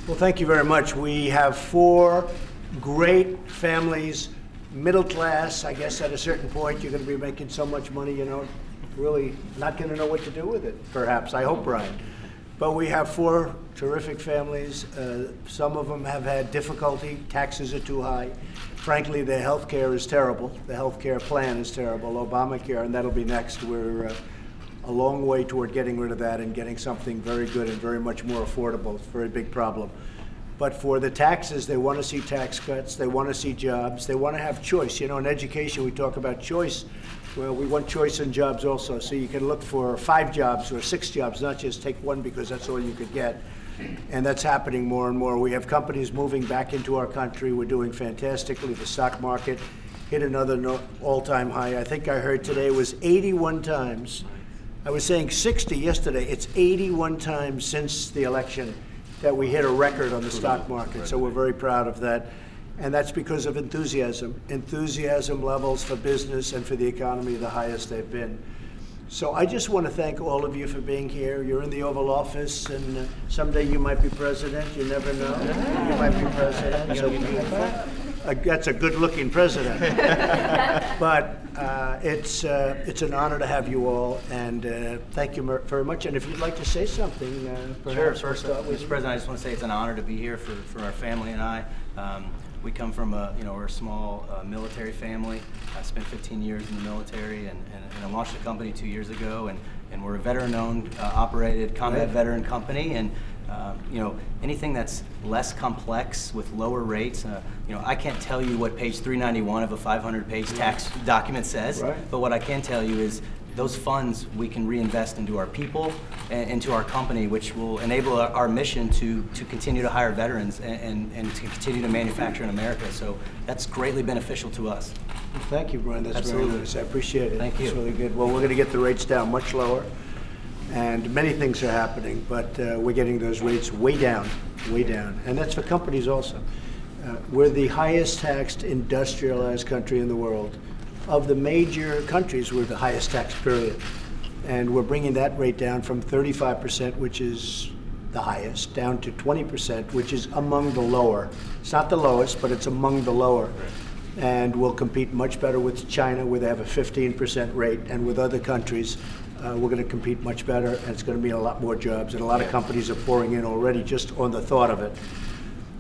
Well, thank you very much. We have 4 great families, middle class. I guess at a certain point you're going to be making so much money, you know, really not going to know what to do with it, perhaps. I hope, Brian. But we have 4 terrific families. Some of them have had difficulty. Taxes are too high. Frankly, their health care is terrible. The health care plan is terrible. Obamacare, and that'll be next. We're a long way toward getting rid of that and getting something very good and very much more affordable. It's a very big problem. But for the taxes, they want to see tax cuts. They want to see jobs. They want to have choice. You know, in education, we talk about choice. Well, we want choice in jobs also. So you can look for 5 jobs or 6 jobs, not just take one because that's all you could get. And that's happening more and more. We have companies moving back into our country. We're doing fantastically. The stock market hit another all-time high. I think I heard today it was 81 times. I was saying 60 yesterday. It's 81 times since the election that we hit a record on the stock market. So we're very proud of that. And that's because of enthusiasm. Enthusiasm levels for business and for the economy are the highest they've been. So I just want to thank all of you for being here. You're in the Oval Office, and someday you might be president. You never know. You might be president. So that's a good-looking president. But it's an honor to have you all, and thank you very much. And if you'd like to say something, perhaps. Sure. Mr. President, I just want to say it's an honor to be here for our family and I. We come from we're a small military family. I spent 15 years in the military, and I launched a company 2 years ago, and we're a veteran-owned, operated combat veteran company, and anything that's less complex with lower rates. I can't tell you what page 391 of a 500-page tax document says, but what I can tell you is those funds we can reinvest into our people and into our company, which will enable our mission to continue to hire veterans and to continue to manufacture in America. So that's greatly beneficial to us. Well, thank you, Brian. That's Absolutely. very nice. I appreciate it. Thank you. It's really good. Well, we're going to get the rates down much lower, and many things are happening, but we're getting those rates way down, and that's for companies also. We're the highest taxed industrialized country in the world. Of the major countries, we're the highest tax period. And we're bringing that rate down from 35%, which is the highest, down to 20%, which is among the lower. It's not the lowest, but it's among the lower. And we'll compete much better with China, where they have a 15% rate, and with other countries. We're going to compete much better, and it's going to mean a lot more jobs. And a lot of companies are pouring in already just on the thought of it.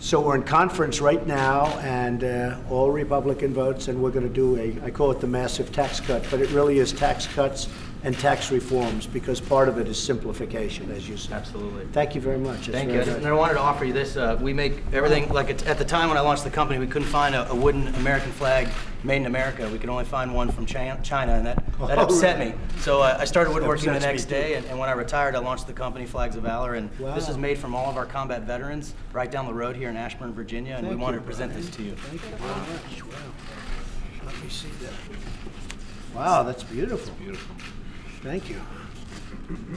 So we're in conference right now, and all Republican votes, and we're going to do I call it the massive tax cut, but it really is tax cuts and tax reforms, because part of it is simplification, as you said. Absolutely. Thank you very much. Thank you. And I wanted to offer you this. We make everything, like at the time when I launched the company, we couldn't find a wooden American flag made in America. We could only find one from China, and that upset me. So I started woodworking the next day, and when I retired, I launched the company Flags of Valor, and this is made from all of our combat veterans right down the road here in Ashburn, Virginia, and we wanted to present this to you. Thank you very much. Wow. Let me see that. Wow, that's beautiful. Beautiful. Thank you.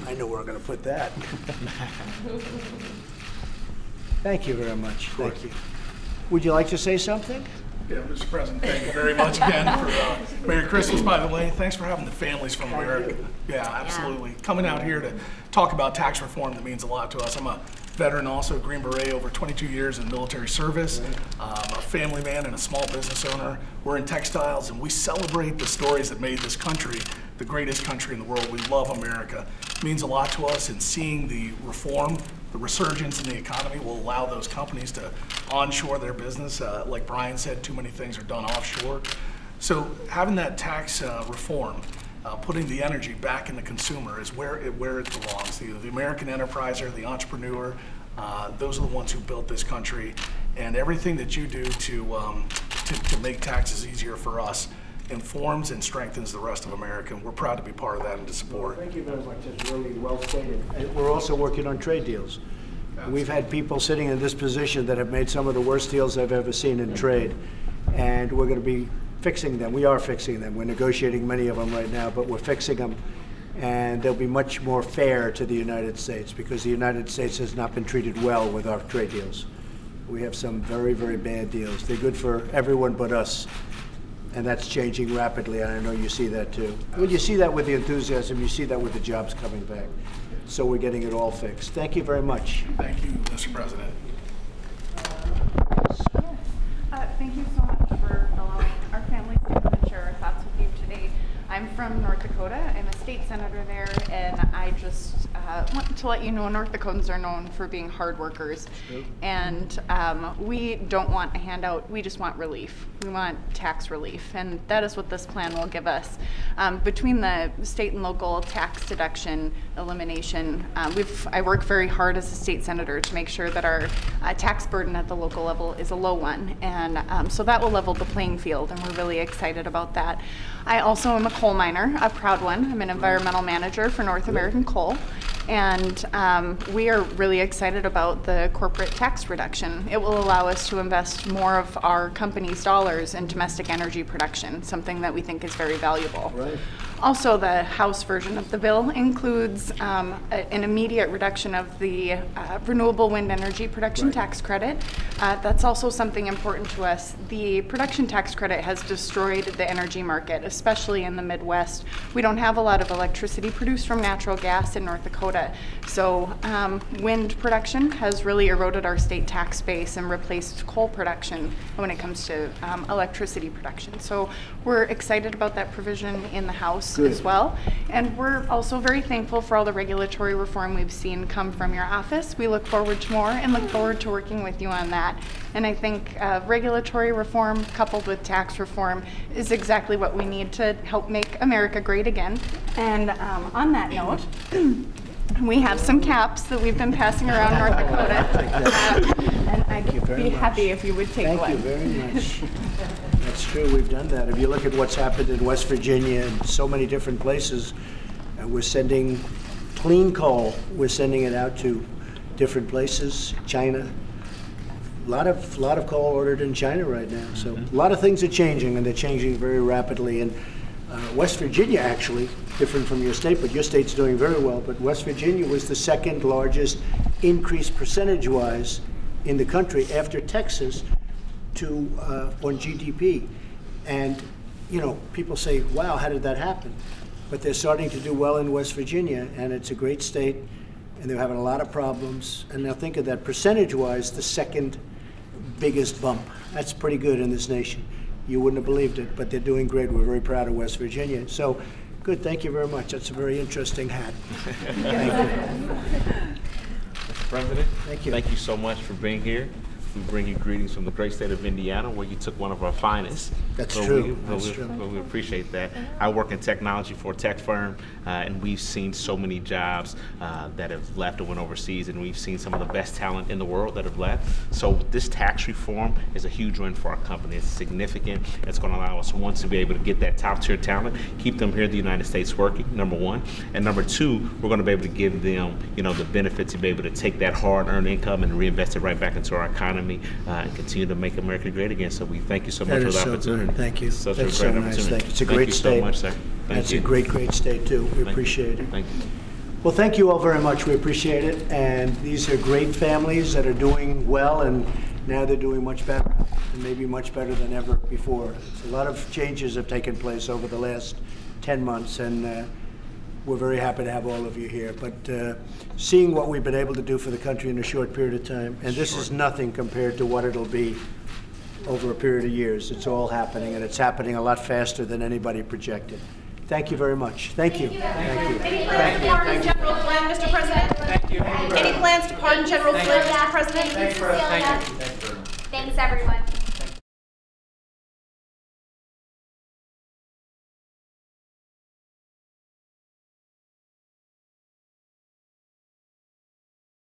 I know where I'm going to put that. Thank you very much. Thank you. Would you like to say something? Yeah, Mr. President, thank you very much again for Merry Christmas, by the way. Thanks for having the families from America. Yeah, absolutely. Coming out here to talk about tax reform, that means a lot to us. I'm a veteran also, Green Beret, over 22 years in military service. I'm a family man and a small business owner. We're in textiles, and we celebrate the stories that made this country the greatest country in the world. We love America. It means a lot to us, and seeing the reform, the resurgence in the economy will allow those companies to onshore their business. Like Brian said, too many things are done offshore. So having that tax reform, putting the energy back in the consumer is where it belongs. The American enterpriser, the entrepreneur, those are the ones who built this country, and everything that you do to make taxes easier for us informs and strengthens the rest of America, and we're proud to be part of that and to support. Thank you very much. That's really well stated. And we're also working on trade deals. We've had people sitting in this position that have made some of the worst deals I've ever seen in trade, and we're going to be fixing them. We are fixing them. We're negotiating many of them right now, but we're fixing them, and they'll be much more fair to the United States, because the United States has not been treated well with our trade deals. We have some very, very bad deals. They're good for everyone but us. And that's changing rapidly, and I know you see that too. When you see that with the enthusiasm, you see that with the jobs coming back. So we're getting it all fixed. Thank you very much. Thank you, Mr. President. state senator there, and I just want to let you know North Dakotans are known for being hard workers, and we don't want a handout, we just want relief. We want tax relief, and that is what this plan will give us. Between the state and local tax deduction elimination, I work very hard as a state senator to make sure that our tax burden at the local level is a low one, and so that will level the playing field, and we're really excited about that. I also am a coal miner, a proud one. I'm an environmental manager for North American Coal, and we are really excited about the corporate tax reduction. It will allow us to invest more of our company's dollars in domestic energy production, something that we think is very valuable. Right. Also, the House version of the bill includes an immediate reduction of the renewable wind energy production tax credit. That's also something important to us. The production tax credit has destroyed the energy market, especially in the Midwest. We don't have a lot of electricity produced from natural gas in North Dakota. So wind production has really eroded our state tax base and replaced coal production when it comes to electricity production. So we're excited about that provision in the House as well. And we're also very thankful for all the regulatory reform we've seen come from your office. We look forward to more and look forward to working with you on that. And I think regulatory reform coupled with tax reform is exactly what we need to help make America great again. And on that note, we have some caps that we've been passing around North Dakota. And I'd be happy if you would take one. Thank you very much. That's true, we've done that. If you look at what's happened in West Virginia and so many different places, we're sending clean coal, we're sending it out to different places, China. A lot of coal ordered in China right now. So a lot of things are changing, and they're changing very rapidly. And West Virginia, actually, different from your state, but your state's doing very well, but West Virginia was the second largest increase percentage-wise in the country after Texas on GDP. And, you know, people say, wow, how did that happen? But they're starting to do well in West Virginia, and it's a great state, and they're having a lot of problems. And now think of that, percentage-wise, the second biggest bump. That's pretty good in this nation. You wouldn't have believed it, but they're doing great. We're very proud of West Virginia. So, good, thank you very much. That's a very interesting hat. Thank you. Mr. President, Thank you so much for being here. We bring you greetings from the great state of Indiana, where you took one of our finest. That's true. That's true. We appreciate that. I work in technology for a tech firm, and we've seen so many jobs that have left or went overseas, and we've seen some of the best talent in the world that have left. So this tax reform is a huge win for our company. It's significant. It's going to allow us, one, to be able to get that top-tier talent, keep them here in the United States working, number one. And number two, we're going to be able to give them, you know, the benefits to be able to take that hard-earned income and reinvest it right back into our economy. And continue to make America great again. So we thank you so much for the opportunity. Good. Thank you. Such That's a great so nice. opportunity. Thank you. It's a great state. Thank you so much, sir. That's a great state too. We appreciate it. Thank you. Well, thank you all very much. We appreciate it. And these are great families that are doing well, and now they're doing much better, and maybe much better than ever before. A lot of changes have taken place over the last 10 months, and we're very happy to have all of you here. But seeing what we've been able to do for the country in a short period of time, and this is nothing compared to what it'll be over a period of years. It's all happening, and it's happening a lot faster than anybody projected. Thank you very much. Thank you. Thank you. Any plans to pardon General Flynn, Mr. President? Thank you. Any plans to pardon General Flynn, Mr. President? Thanks, everyone. Thanks, everyone.